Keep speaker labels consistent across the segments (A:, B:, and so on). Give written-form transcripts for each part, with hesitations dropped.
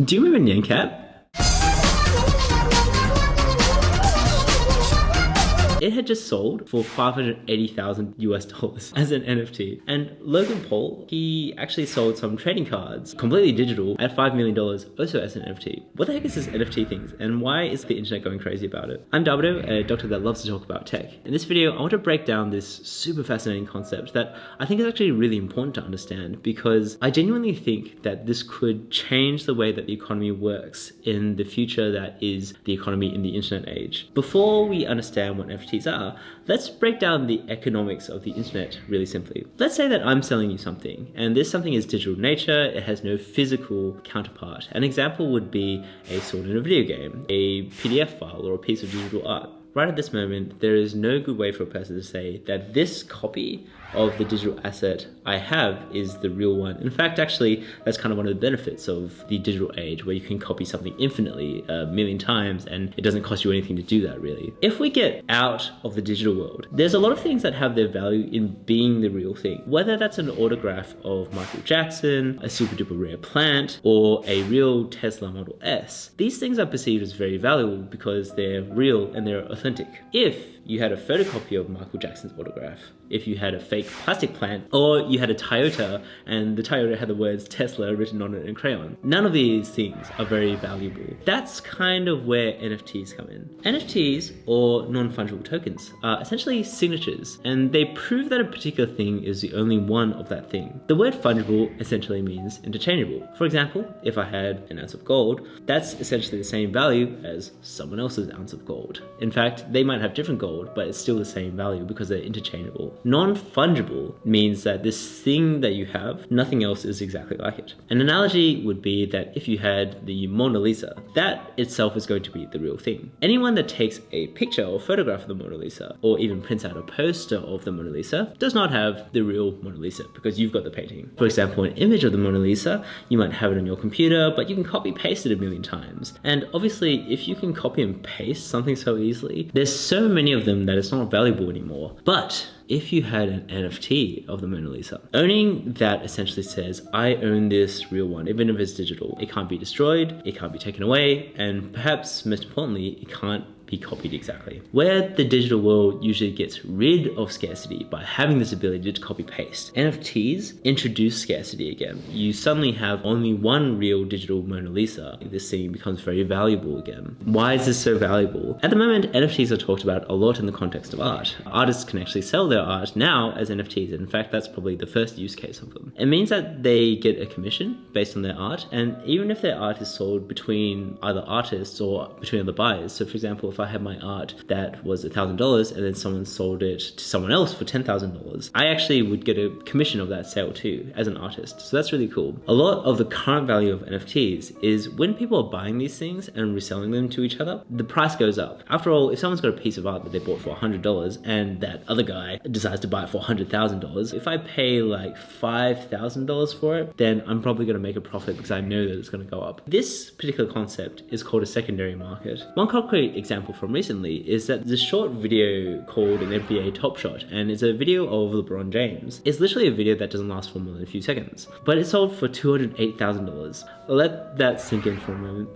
A: Do you remember Nyan Cat? It had just sold for $580,000 as an NFT. And Logan Paul, he actually sold some trading cards, completely digital, at $5 million, also as an NFT. What the heck is this NFT thing, and why is the internet going crazy about it? I'm Dabido, a doctor that loves to talk about tech. In this video, I want to break down this super fascinating concept that I think is actually really important to understand, because I genuinely think that this could change the way that the economy works in the future that is the economy in the internet age. Before we understand what NFTs are, let's break down the economics of the internet really simply. Let's say that I'm selling you something, and this something is digital in nature, it has no physical counterpart. An example would be a sword in a video game, a PDF file, or a piece of digital art. Right at this moment, there is no good way for a person to say that this copy of the digital asset I have is the real one. In fact, actually, that's kind of one of the benefits of the digital age, where you can copy something infinitely, a million times, and it doesn't cost you anything to do that, really. If we get out of the digital world, there's a lot of things that have their value in being the real thing. Whether that's an autograph of Michael Jackson, a super duper rare plant, or a real Tesla Model S. These things are perceived as very valuable because they're real and they're authentic. If you had a photocopy of Michael Jackson's autograph, if you had a fake plastic plant, or you had a Toyota and the Toyota had the words Tesla written on it in crayon, none of these things are very valuable. That's kind of where NFTs come in. NFTs, or non-fungible tokens, are essentially signatures, and they prove that a particular thing is the only one of that thing. The word fungible essentially means interchangeable. For example, if I had an ounce of gold, that's essentially the same value as someone else's ounce of gold. In fact, they might have different gold, but it's still the same value because they're interchangeable. Non-fungible means that this thing that you have, nothing else is exactly like it. An analogy would be that if you had the Mona Lisa, that itself is going to be the real thing. Anyone that takes a picture or photograph of the Mona Lisa, or even prints out a poster of the Mona Lisa, does not have the real Mona Lisa because you've got the painting. For example, an image of the Mona Lisa, you might have it on your computer, but you can copy paste it a million times. And obviously, if you can copy and paste something so easily, there's so many of them that it's not valuable anymore. But if you had an NFT of the Mona Lisa, owning that essentially says, I own this real one, even if it's digital. It can't be destroyed, it can't be taken away, and perhaps most importantly, it can't be copied exactly. Where the digital world usually gets rid of scarcity by having this ability to copy paste, NFTs introduce scarcity again. You suddenly have only one real digital Mona Lisa. This thing becomes very valuable again. Why is this so valuable? At the moment, NFTs are talked about a lot in the context of art. Artists can actually sell their art now as NFTs. In fact, that's probably the first use case of them. It means that they get a commission based on their art, and even if their art is sold between either artists or between other buyers. So for example, if I had my art that was $1,000 and then someone sold it to someone else for $10,000, I actually would get a commission of that sale too as an artist. So that's really cool. A lot of the current value of NFTs is when people are buying these things and reselling them to each other, the price goes up. After all, if someone's got a piece of art that they bought for $100 and that other guy decides to buy it for $100,000, if I pay like $5,000 for it, then I'm probably going to make a profit because I know that it's going to go up. This particular concept is called a secondary market. One concrete example from recently is that this short video called an NBA Top Shot, and it's a video of LeBron James. It's literally a video that doesn't last for more than a few seconds, but it sold for $208,000. Let that sink in for a moment.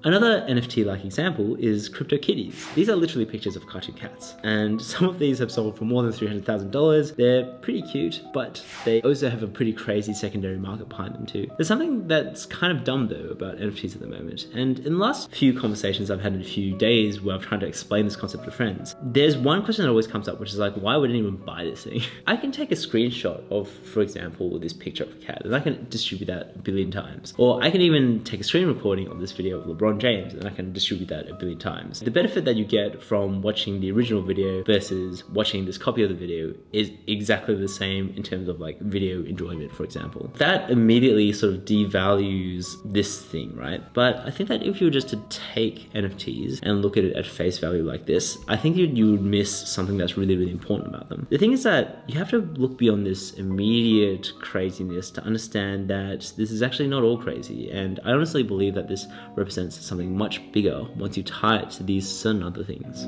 A: Another NFT-like example is CryptoKitties. These are literally pictures of cartoon cats, and some of these have sold for more than $300,000. They're pretty cute, but they also have a pretty crazy secondary market behind them too. There's something that's kind of dumb though about NFTs at the moment, and in the last few conversations I've had in a few days where I'm trying to explain this concept to friends, there's one question that always comes up, which is like, why would anyone buy this thing? I can take a screenshot of, for example, this picture of a cat, and I can distribute that a billion times. Or I can even take a screen recording of this video of LeBron James, and I can distribute that a billion times. The benefit that you get from watching the original video versus watching this copy of the video is exactly the same in terms of like video enjoyment, for example. That immediately sort of devalues this thing, right? But I think that if you were just to take NFTs and look at it at face value like this, I think you would miss something that's really, really important about them. The thing is that you have to look beyond this immediate craziness to understand that this is actually not all crazy, and I honestly believe that this represents something much bigger once you tie it to these certain other things.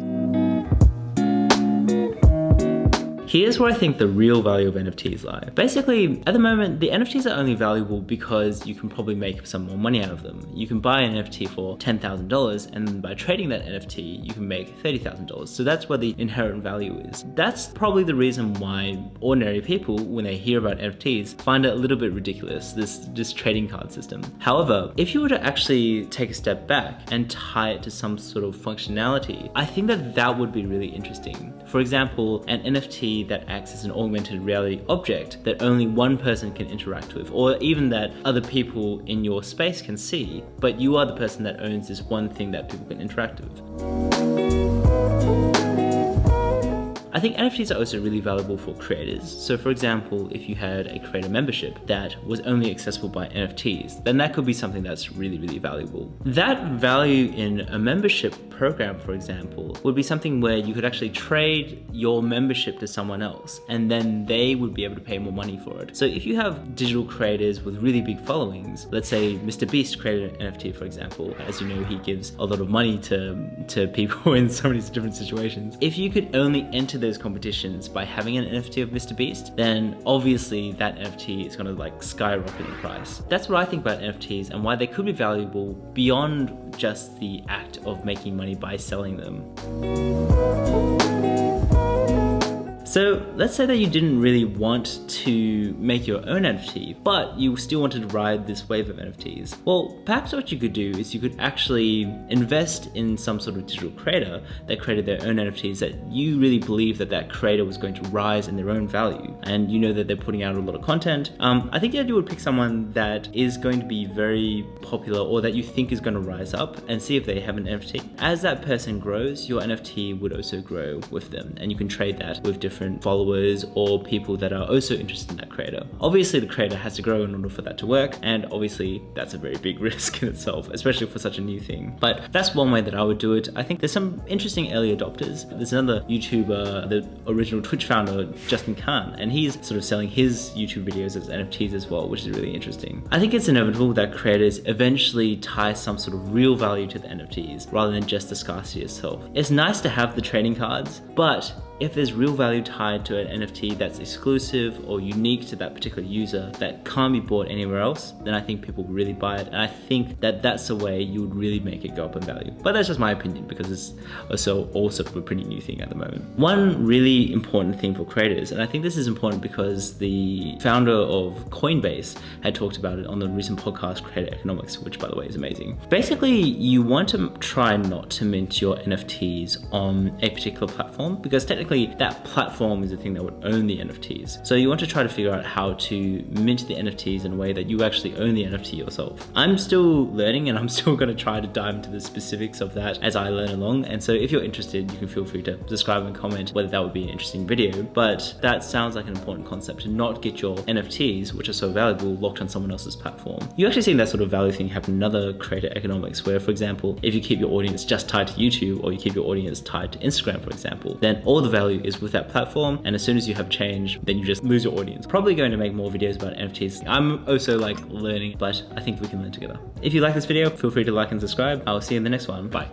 A: Here's where I think the real value of NFTs lie. Basically, at the moment, the NFTs are only valuable because you can probably make some more money out of them. You can buy an NFT for $10,000, and by trading that NFT, you can make $30,000. So that's where the inherent value is. That's probably the reason why ordinary people, when they hear about NFTs, find it a little bit ridiculous, this trading card system. However, if you were to actually take a step back and tie it to some sort of functionality, I think that would be really interesting. For example, an NFT that acts as an augmented reality object that only one person can interact with, or even that other people in your space can see, but you are the person that owns this one thing that people can interact with. I think NFTs are also really valuable for creators. So for example, if you had a creator membership that was only accessible by NFTs, then that could be something that's really, really valuable. That value in a membership program, for example, would be something where you could actually trade your membership to someone else, and then they would be able to pay more money for it. So if you have digital creators with really big followings, let's say Mr. Beast created an NFT, for example. As you know, he gives a lot of money to people in so many different situations. If you could only enter those competitions by having an NFT of Mr. Beast, then obviously that NFT is going to skyrocket in price. That's what I think about NFTs and why they could be valuable beyond just the act of making money by selling them. So let's say that you didn't really want to make your own NFT, but you still wanted to ride this wave of NFTs. Well, perhaps what you could do is you could actually invest in some sort of digital creator that created their own NFTs that you really believe that creator was going to rise in their own value, and you know that they're putting out a lot of content. I think the idea would pick someone that is going to be very popular or that you think is going to rise up and see if they have an NFT. As that person grows, your NFT would also grow with them, and you can trade that with different followers or people that are also interested in that creator. Obviously the creator has to grow in order for that to work, and obviously that's a very big risk in itself, especially for such a new thing. But that's one way that I would do it. I think there's some interesting early adopters. There's another YouTuber, the original Twitch founder, Justin Khan, and he's sort of selling his YouTube videos as NFTs as well, which is really interesting. I think it's inevitable that creators eventually tie some sort of real value to the NFTs rather than just the scarcity itself. It's nice to have the trading cards, but if there's real value tied to an NFT that's exclusive or unique to that particular user that can't be bought anywhere else, then I think people really buy it. And I think that that's the way you would really make it go up in value. But that's just my opinion because it's also a pretty new thing at the moment. One really important thing for creators, and I think this is important because the founder of Coinbase had talked about it on the recent podcast, Creator Economics, which by the way is amazing. Basically, you want to try not to mint your NFTs on a particular platform because technically that platform is the thing that would own the NFTs. So you want to try to figure out how to mint the NFTs in a way that you actually own the NFT yourself. I'm still learning and I'm still going to try to dive into the specifics of that as I learn along. And so if you're interested, you can feel free to subscribe and comment whether that would be an interesting video. But that sounds like an important concept, to not get your NFTs, which are so valuable, locked on someone else's platform. You actually see that sort of value thing happen in other creator economics where, for example, if you keep your audience just tied to YouTube or you keep your audience tied to Instagram, for example, then all the value is with that platform, and as soon as you have change, then you just lose your audience. Probably going to make more videos about NFTs. I'm also learning, but I think we can learn together. If you like this video, feel free to like and subscribe. I'll see you in the next one. Bye.